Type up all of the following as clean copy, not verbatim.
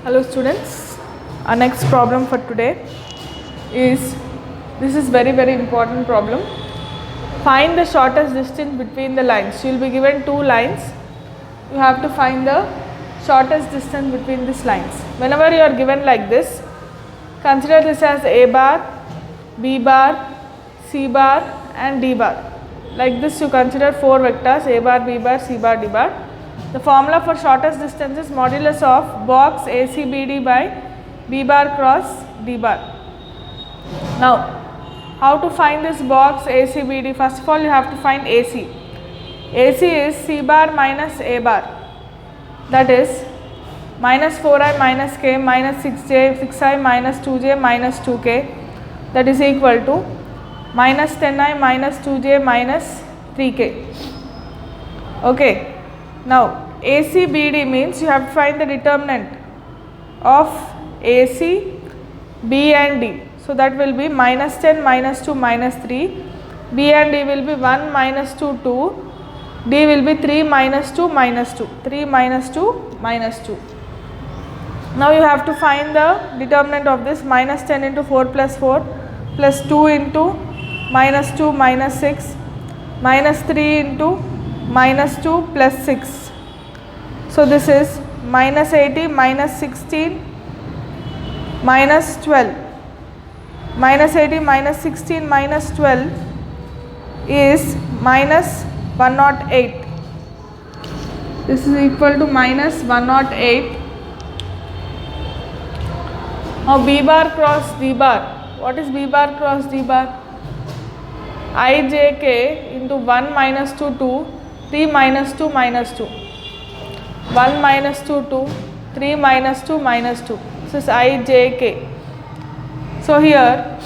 Hello students, our next problem for today is, this is very important problem. Find the shortest distance between the lines. You will be given two lines. You have to find the shortest distance between these lines. Whenever you are given like this, consider this as A bar, B bar, C bar and D bar. Like this you consider four vectors A bar, B bar, C bar, D bar. The formula for shortest distance is modulus of box ACBD by B bar cross D bar. Now, how to find this box ACBD? First of all, you have to find AC. AC is C bar minus A bar, that is minus 4i minus k minus 6i minus 2j minus 2k, that is equal to minus 10i minus 2j minus 3k. Okay. Now, ACBD means you have to find the determinant of AC, B and D. So, that will be minus 10 minus 2 minus 3, B and D will be 1 minus 2 2, D will be 3 minus 2 minus 2, 3 minus 2 minus 2. Now, you have to find the determinant of this. Minus 10 into 4 plus 4 plus 2 into minus 2 minus 6 minus 3 into minus 2 plus 6. So, this is minus 80 minus 16 minus 12. Minus 80 minus 16 minus 12 is minus 108. This is equal to minus 108. Now, B bar cross D bar. What is B bar cross D bar? IJK into 1 minus 2 2, 3 minus 2 minus 2, 1 minus 2 2, 3 minus 2 minus 2. This is IJK. So, here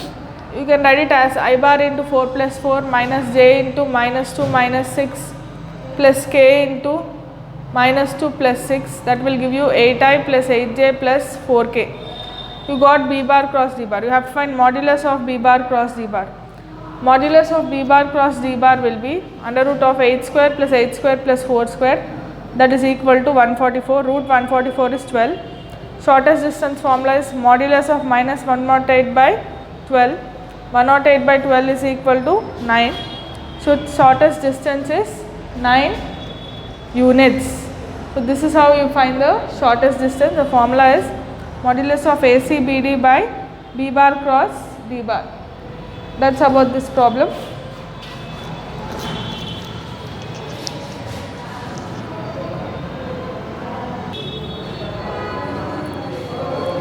you can write it as I bar into 4 plus 4 minus j into minus 2 minus 6 plus k into minus 2 plus 6, that will give you 8i plus 8j plus 4k. You got B bar cross D bar. You have to find modulus of B bar cross D bar. Modulus of B bar cross D bar will be under root of 8 square plus 4 square, that is equal to 144. Root 144 is 12. Shortest distance formula is modulus of minus 108 by 12. 108 by 12 is equal to 9. So, shortest distance is 9 units. So, this is how you find the shortest distance. The formula is modulus of ACBD by B bar cross D bar. That's about this problem.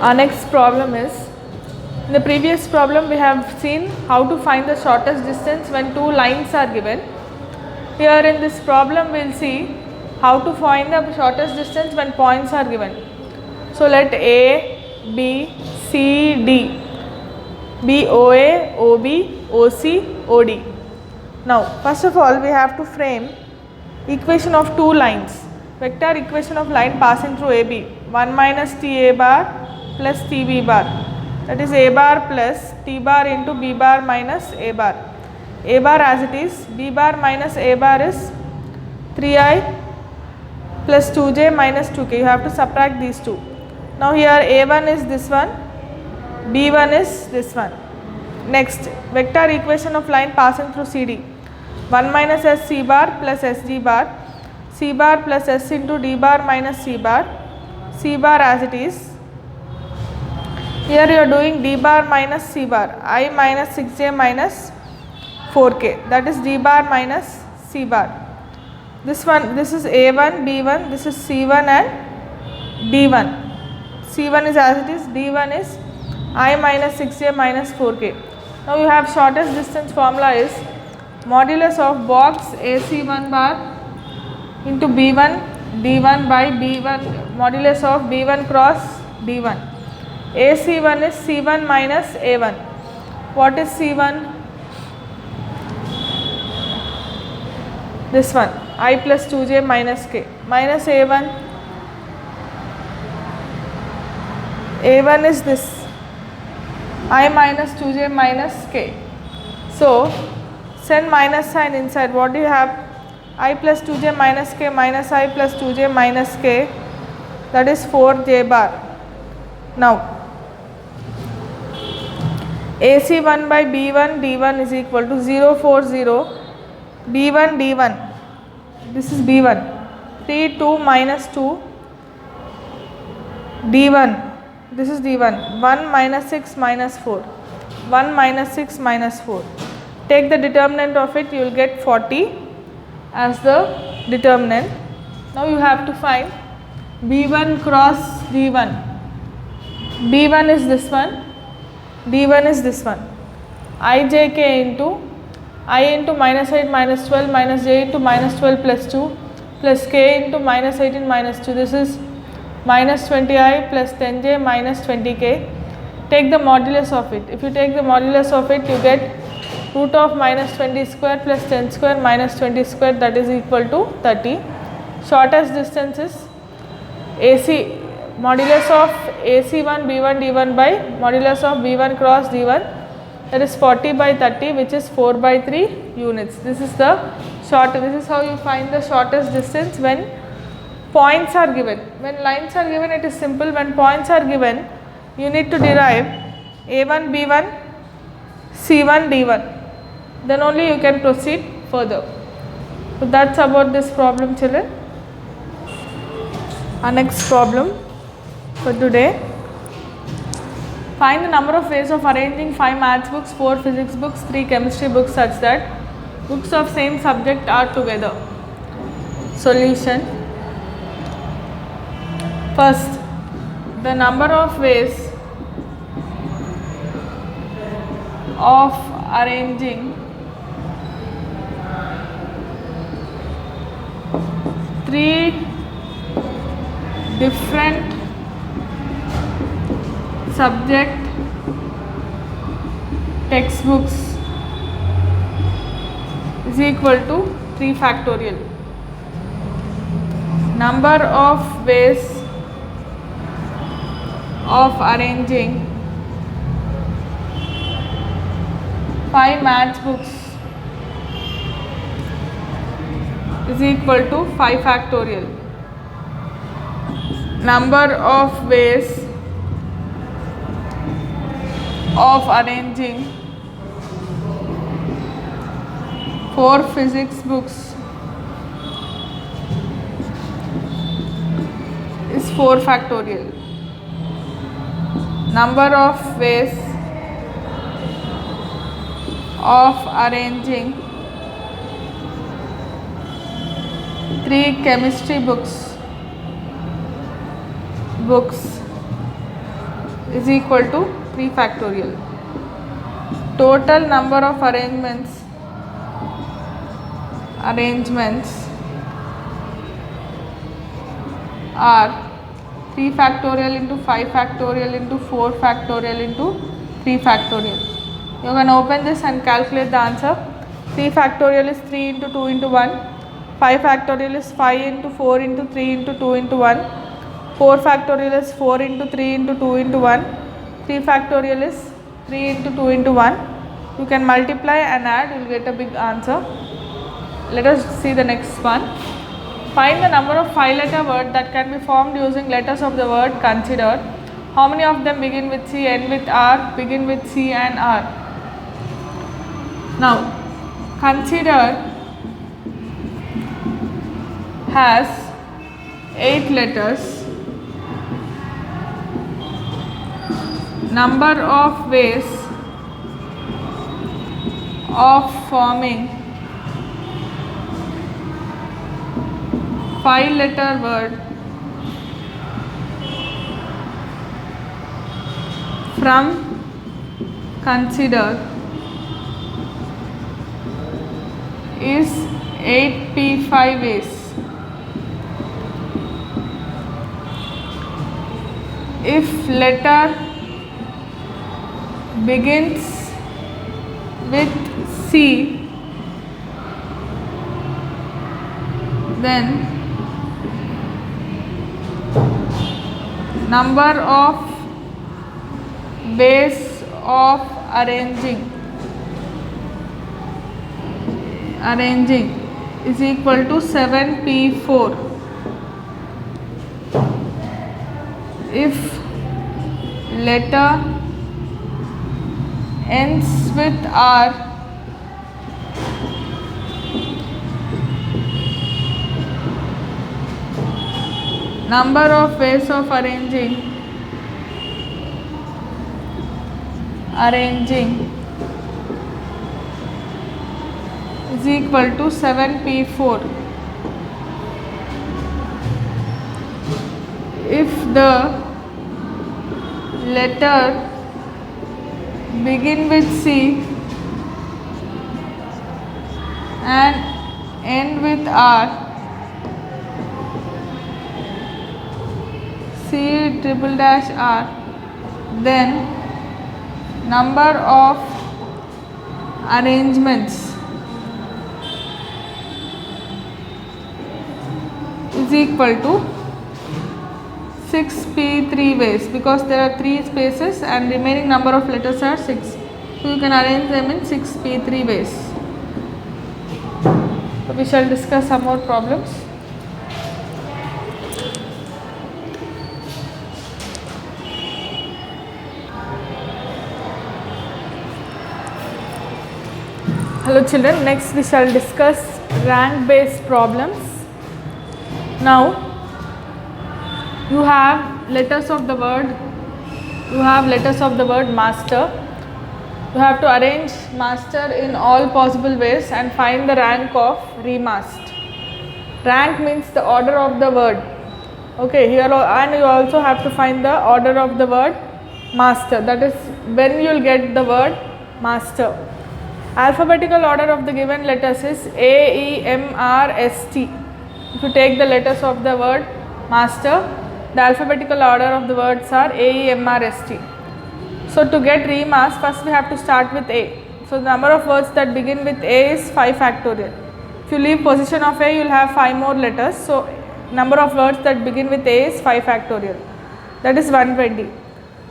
Our next problem is, in the previous problem we have seen how to find the shortest distance when two lines are given. Here in this problem we will see how to find the shortest distance when points are given. So, let A, B, C, D be OA, OB, OC, OD. Now, first of all we have to frame equation of two lines. Vector equation of line passing through AB, 1 minus TA bar plus TB bar, that is A bar plus T bar into B bar minus A bar. A bar as it is, B bar minus A bar is 3i plus 2j minus 2k. You have to subtract these two. Now, here A1 is this one, B1 is this one. Next, vector equation of line passing through CD, 1 minus S C bar plus SG bar, C bar plus S into D bar minus C bar as it is. Here you are doing D bar minus C bar, I minus 6j minus 4k, that is D bar minus C bar. This one, this is A1, B1, this is C1 and D1. C1 is as it is, D1 is I minus 6j minus 4k. Now, you have shortest distance formula is modulus of box AC1 bar into B1 D1 by B1 modulus of B1 cross D1. AC1 is C1 minus A1. What is C1? This one, I plus 2j minus k, minus A1. A1 is this, I minus 2j minus k. So, send minus sign inside. What do you have? I plus 2j minus k minus I plus 2j minus k, that is 4j bar. Now AC1 by B1 D1 is equal to 0 4 0 B1 D1. This is B1. 3 2 minus 2 D1. This is D1. 1 minus 6 minus 4. 1 minus 6 minus 4. Take the determinant of it, you will get 40 as the determinant. Now you have to find B1 cross D1. B1 is this one, D1 is this one. Ijk into I into minus 8 minus 12 minus j into minus 12 plus 2 plus k into minus 18 minus 2. This is minus 20i plus 10j minus 20k. Take the modulus of it. If you take the modulus of it, you get root of minus 20 square plus 10 square minus 20 square, that is equal to 30. Shortest distance is AC, modulus of AC1 B1 D1 by modulus of B1 cross D1, that is 40 by 30, which is 4 by 3 units. This is how you find the shortest distance when points are given. When lines are given, it is simple. When points are given, you need to derive A1 B1 C1 D1, then only you can proceed further. So that's about this problem, children. Our next problem for today: find the number of ways of arranging 5 maths books, 4 physics books, 3 chemistry books such that books of same subject are together. Solution: first, the number of ways of arranging 3 different subject textbooks is equal to 3 factorial. Number of ways of arranging 5 maths books is equal to 5 factorial. Number of ways of arranging 4 physics books is 4 factorial. Number of ways of arranging 3 chemistry books is equal to 3 factorial. Total number of arrangements are 3 factorial into 5 factorial into 4 factorial into 3 factorial. You can open this and calculate the answer. 3 factorial is 3 into 2 into 1. 5 factorial is 5 into 4 into 3 into 2 into 1. 4 factorial is 4 into 3 into 2 into 1. 3 factorial is 3 into 2 into 1. You can multiply and add, you will get a big answer. Let us see the next one. Find the number of 5-letter words that can be formed using letters of the word considered. How many of them begin with C, end with R, begin with C and R? Now, considered has 8 letters. Number of ways of forming 5-letter word from consider is 8p5 ways. If letter begins with C, then number of ways of arranging is equal to 7p4. If letter ends with R number of ways of arranging is equal to 7p4 if the letter begin with C and end with R, C triple dash R, then number of arrangements is equal to 6p3 ways, because there are 3 spaces and remaining number of letters are 6. So you can arrange them in 6p3 ways. So we shall discuss some more problems. Hello children, next we shall discuss rank based problems. Now you have letters of the word master. You have to arrange master in all possible ways and find the rank of remast. Rank means the order of the word. Okay, here, and you also have to find the order of the word master, that is when you will get the word master. Alphabetical order of the given letters is A, E, M, R, S, T. If you take the letters of the word master, the alphabetical order of the words are A, E, M, R, S, T. So to get remast, first we have to start with A. So the number of words that begin with A is 5 factorial. If you leave position of A, you will have 5 more letters. So number of words that begin with A is 5 factorial. That is 120.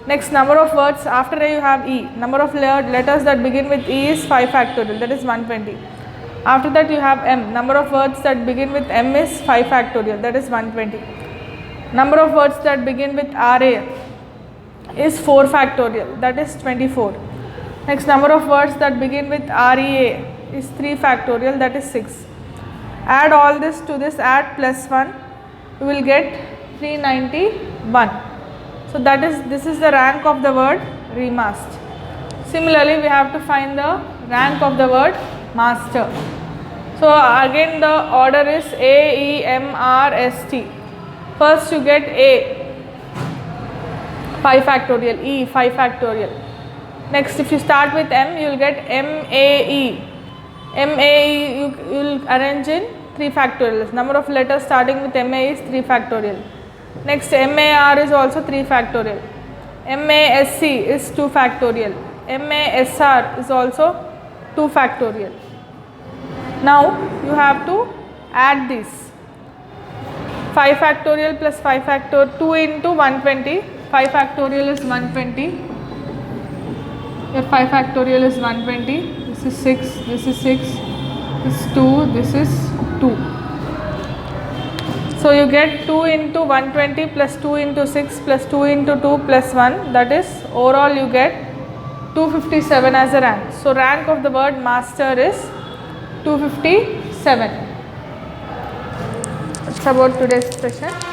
Next, number of words after A you have E. Number of letters that begin with E is 5 factorial. That is 120. After that you have M. Number of words that begin with M is 5 factorial. That is 120. Number of words that begin with RA is 4 factorial, that is 24. Next, number of words that begin with REA is 3 factorial, that is 6. Add all this to this, add plus 1, you will get 391. So this is the rank of the word remast. Similarly, we have to find the rank of the word master. So again the order is A, E, M, R, S, T. First you get A, 5 factorial, E, 5 factorial. Next, if you start with M, you will get M, A, E. M, A, E you will arrange in 3 factorial. Number of letters starting with M, A is 3 factorial. Next, M, A, R is also 3 factorial. M, A, S, C is 2 factorial. M, A, S, R is also 2 factorial. Now, you have to add these. 5 factorial plus 5 factorial, 2 into 120, 5 factorial is 120, here 5 factorial is 120, this is 6, this is 6, this is 2, this is 2. So you get 2 into 120 plus 2 into 6 plus 2 into 2 plus 1, that is overall you get 257 as a rank. So rank of the word master is 257. That's about today's session.